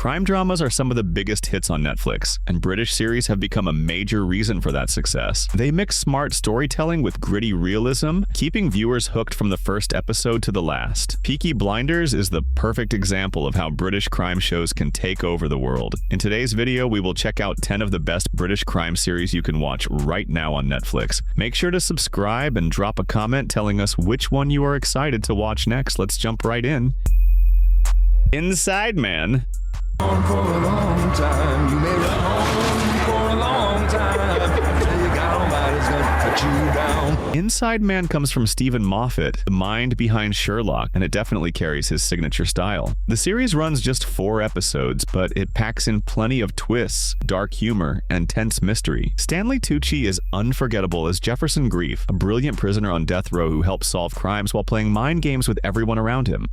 Crime dramas are some of the biggest hits on Netflix, and British series have become a major reason for that success. They mix smart storytelling with gritty realism, keeping viewers hooked from the first episode to the last. Peaky Blinders is the perfect example of how British crime shows can take over the world. In today's video, we will check out 10 of the best British crime series you can watch right now on Netflix. Make sure to subscribe and drop a comment telling us which one you are excited to watch next. Let's jump right in. Inside Man. For a long time, you made it home for a long time. You got nobody's gonna put you down. Inside Man comes from Stephen Moffat, the mind behind Sherlock, and it definitely carries his signature style. The series runs just 4 episodes, but it packs in plenty of twists, dark humor, and tense mystery. Stanley Tucci is unforgettable as Jefferson Grief, a brilliant prisoner on death row who helps solve crimes while playing mind games with everyone around him.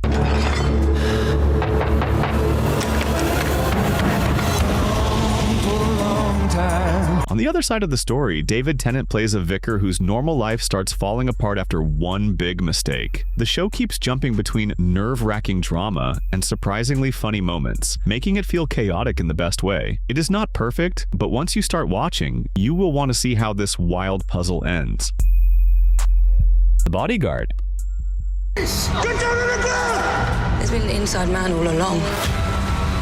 On the other side of the story, David Tennant plays a vicar whose normal life starts falling apart after one big mistake. The show keeps jumping between nerve-wracking drama and surprisingly funny moments, making it feel chaotic in the best way. It is not perfect, but once you start watching, you will want to see how this wild puzzle ends. The Bodyguard. Get down on the ground! There's been an inside man all along.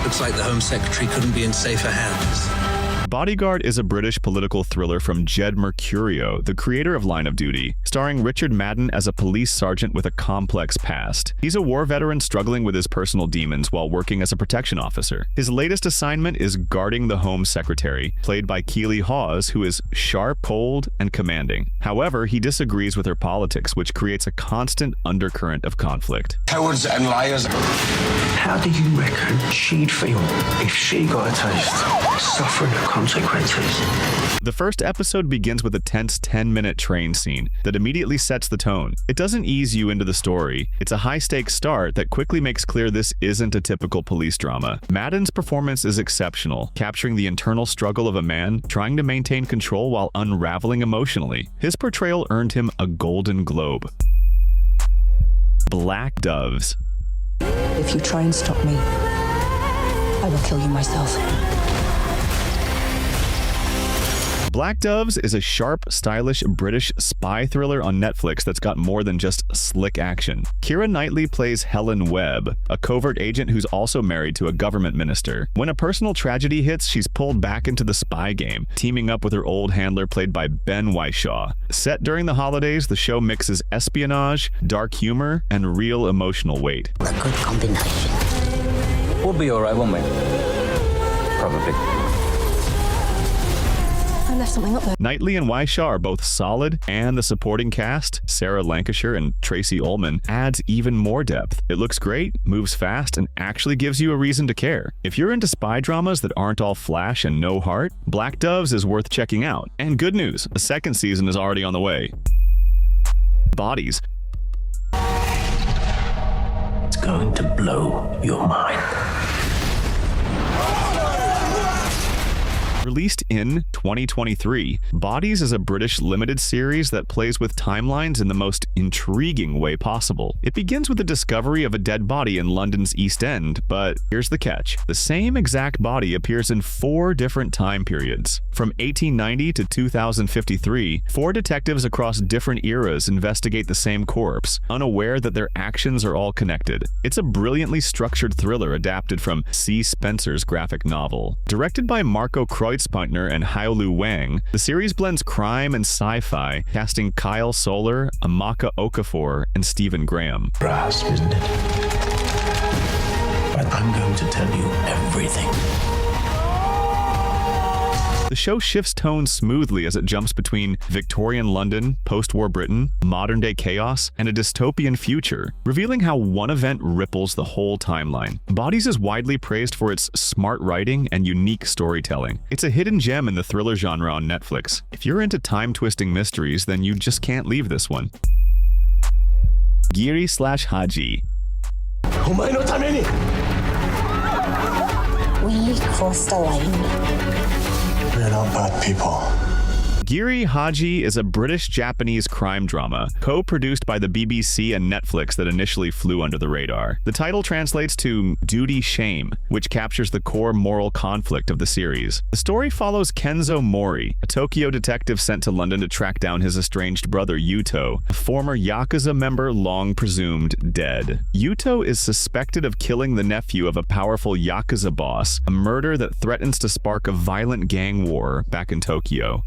Looks like the Home Secretary couldn't be in safer hands. Bodyguard is a British political thriller from Jed Mercurio, the creator of Line of Duty, starring Richard Madden as a police sergeant with a complex past. He's a war veteran struggling with his personal demons while working as a protection officer. His latest assignment is guarding the Home Secretary, played by Keely Hawes, who is sharp, cold, and commanding. However, he disagrees with her politics, which creates a constant undercurrent of conflict. Cowards and liars. How do you reckon she'd feel if she got a taste of suffering the consequences? The first episode begins with a tense 10-minute train scene that immediately sets the tone. It doesn't ease you into the story. It's a high-stakes start that quickly makes clear this isn't a typical police drama. Madden's performance is exceptional, capturing the internal struggle of a man trying to maintain control while unraveling emotionally. His portrayal earned him a Golden Globe. Black Doves. If you try and stop me, I will kill you myself. Black Doves is a sharp, stylish British spy thriller on Netflix that's got more than just slick action. Keira Knightley plays Helen Webb, a covert agent who's also married to a government minister. When a personal tragedy hits, she's pulled back into the spy game, teaming up with her old handler played by Ben Whishaw. Set during the holidays, the show mixes espionage, dark humor, and real emotional weight. A good combination. We'll be all right, won't we? Probably. I left something up there. Knightley and Whishaw are both solid, and the supporting cast, Sarah Lancashire and Tracy Ullman, adds even more depth. It looks great, moves fast, and actually gives you a reason to care. If you're into spy dramas that aren't all flash and no heart, Black Doves is worth checking out. And good news, a second season is already on the way. Bodies. It's going to blow your mind. Released in 2023, Bodies is a British limited series that plays with timelines in the most intriguing way possible. It begins with the discovery of a dead body in London's East End, but here's the catch. The same exact body appears in 4 different time periods. From 1890 to 2053, 4 detectives across different eras investigate the same corpse, unaware that their actions are all connected. It's a brilliantly structured thriller adapted from C. Spencer's graphic novel. Directed by Marco Kreutzmeier and Hailu Wang, the series blends crime and sci-fi, casting Kyle Soller, Amaka Okafor, and Stephen Graham. Grasp, isn't it? But I'm going to tell you everything. The show shifts tone smoothly as it jumps between Victorian London, post-war Britain, modern-day chaos, and a dystopian future, revealing how one event ripples the whole timeline. Bodies is widely praised for its smart writing and unique storytelling. It's a hidden gem in the thriller genre on Netflix. If you're into time-twisting mysteries, then you just can't leave this one. Giri / Haji. We crossed a line. We're not bad people. Giri, Haji is a British-Japanese crime drama, co-produced by the BBC and Netflix that initially flew under the radar. The title translates to Duty Shame, which captures the core moral conflict of the series. The story follows Kenzo Mori, a Tokyo detective sent to London to track down his estranged brother Yuto, a former Yakuza member long presumed dead. Yuto is suspected of killing the nephew of a powerful Yakuza boss, a murder that threatens to spark a violent gang war back in Tokyo.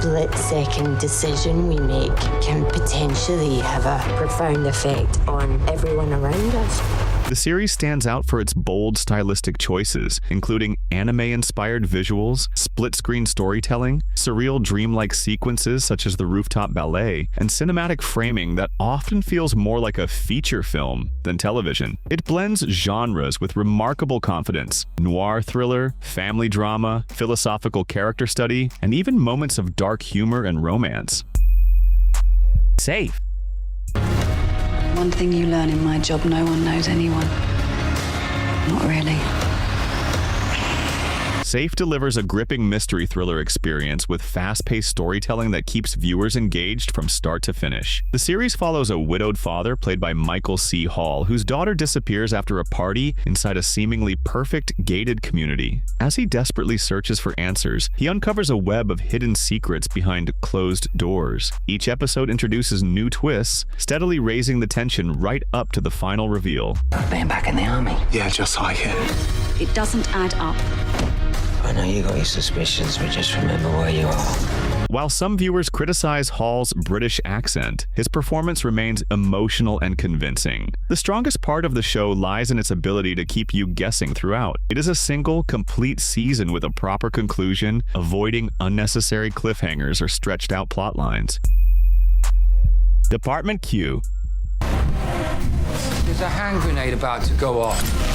Split-second decision we make can potentially have a profound effect on everyone around us. The series stands out for its bold stylistic choices, including anime-inspired visuals, split-screen storytelling, surreal dreamlike sequences such as the rooftop ballet, and cinematic framing that often feels more like a feature film than television. It blends genres with remarkable confidence: noir thriller, family drama, philosophical character study, and even moments of dark humor and romance. Safe. One thing you learn in my job, no one knows anyone. Not really. Safe delivers a gripping mystery thriller experience with fast-paced storytelling that keeps viewers engaged from start to finish. The series follows a widowed father played by Michael C. Hall, whose daughter disappears after a party inside a seemingly perfect gated community. As he desperately searches for answers, he uncovers a web of hidden secrets behind closed doors. Each episode introduces new twists, steadily raising the tension right up to the final reveal. Being back in the army. Yeah, just like it. It doesn't add up. I know you got your suspicions, but just remember where you are. While some viewers criticize Hall's British accent, his performance remains emotional and convincing. The strongest part of the show lies in its ability to keep you guessing throughout. It is a single, complete season with a proper conclusion, avoiding unnecessary cliffhangers or stretched-out plot lines. Department Q. There's a hand grenade about to go off.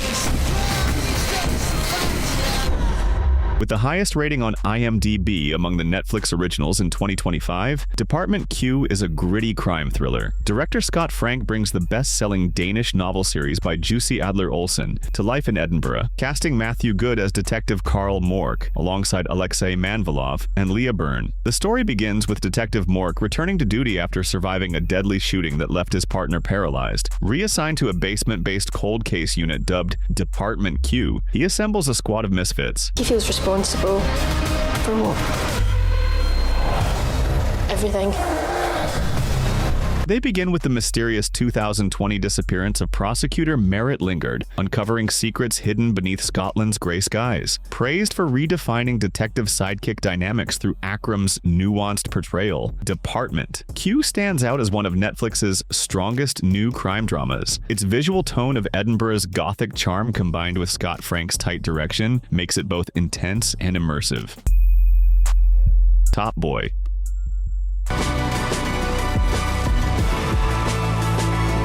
With the highest rating on IMDb among the Netflix originals in 2025, Department Q is a gritty crime thriller. Director Scott Frank brings the best-selling Danish novel series by Jussi Adler-Olsen to life in Edinburgh, casting Matthew Good as Detective Carl Mork, alongside Alexei Manvilov and Leah Byrne. The story begins with Detective Mork returning to duty after surviving a deadly shooting that left his partner paralyzed. Reassigned to a basement-based cold case unit dubbed Department Q, he assembles a squad of misfits. He feels responsible for what? Everything. They begin with the mysterious 2020 disappearance of prosecutor Merritt Lingard, uncovering secrets hidden beneath Scotland's grey skies. Praised for redefining detective sidekick dynamics through Akram's nuanced portrayal, Department Q stands out as one of Netflix's strongest new crime dramas. Its visual tone of Edinburgh's gothic charm combined with Scott Frank's tight direction makes it both intense and immersive. Top Boy.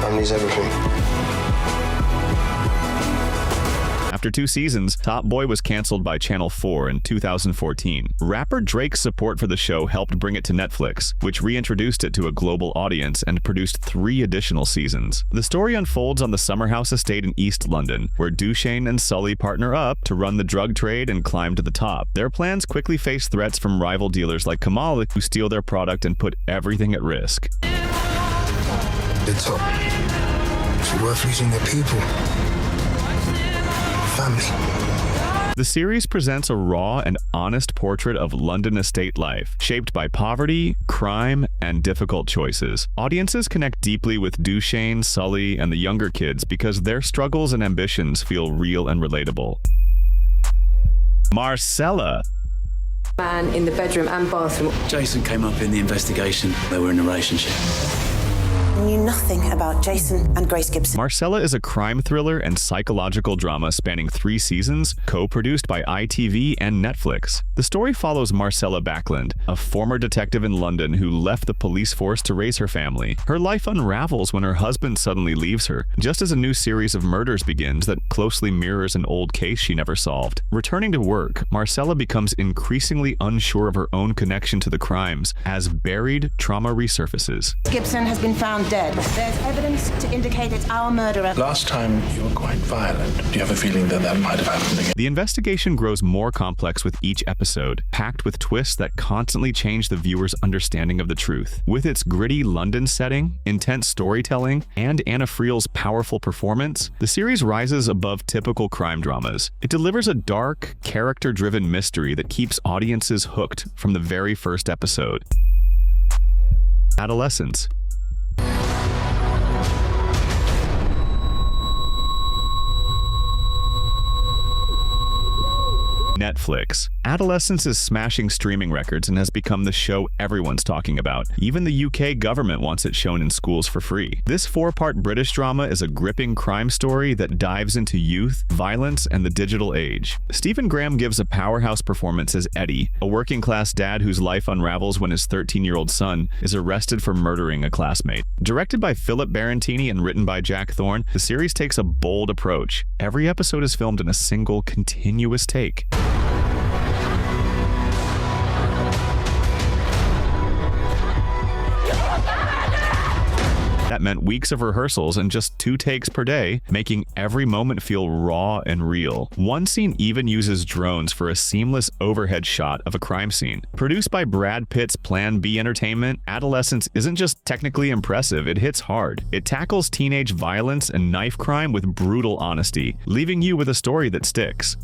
Family's everything. After 2 seasons, Top Boy was canceled by Channel 4 in 2014. Rapper Drake's support for the show helped bring it to Netflix, which reintroduced it to a global audience and produced 3 additional seasons. The story unfolds on the Summerhouse estate in East London, where Duchesne and Sully partner up to run the drug trade and climb to the top. Their plans quickly face threats from rival dealers like Kamal, who steal their product and put everything at risk. The top. Is it worth losing their people? Family. The series presents a raw and honest portrait of London estate life, shaped by poverty, crime, and difficult choices. Audiences connect deeply with Duchesne, Sully, and the younger kids because their struggles and ambitions feel real and relatable. Marcella. Man in the bedroom and bathroom. Jason came up in the investigation. They were in a relationship. Knew nothing about Jason and Grace Gibson. Marcella is a crime thriller and psychological drama spanning 3 seasons, co-produced by ITV and Netflix. The story follows Marcella Backlund, a former detective in London who left the police force to raise her family. Her life unravels when her husband suddenly leaves her, just as a new series of murders begins that closely mirrors an old case she never solved. Returning to work, Marcella becomes increasingly unsure of her own connection to the crimes as buried trauma resurfaces. Gibson has been found dead. There's evidence to indicate it's our murderer. Last time you were quite violent. Do you have a feeling that that might have happened again? The investigation grows more complex with each episode, packed with twists that constantly change the viewer's understanding of the truth. With its gritty London setting, intense storytelling, and Anna Friel's powerful performance, the series rises above typical crime dramas. It delivers a dark, character-driven mystery that keeps audiences hooked from the very first episode. Adolescence. Netflix. Adolescence is smashing streaming records and has become the show everyone's talking about. Even the UK government wants it shown in schools for free. This 4-part British drama is a gripping crime story that dives into youth, violence, and the digital age. Stephen Graham gives a powerhouse performance as Eddie, a working-class dad whose life unravels when his 13-year-old son is arrested for murdering a classmate. Directed by Philip Barantini and written by Jack Thorne, the series takes a bold approach. Every episode is filmed in a single, continuous take. That meant weeks of rehearsals and just 2 takes per day, making every moment feel raw and real. One scene even uses drones for a seamless overhead shot of a crime scene. Produced by Brad Pitt's Plan B Entertainment, Adolescence isn't just technically impressive, it hits hard. It tackles teenage violence and knife crime with brutal honesty, leaving you with a story that sticks.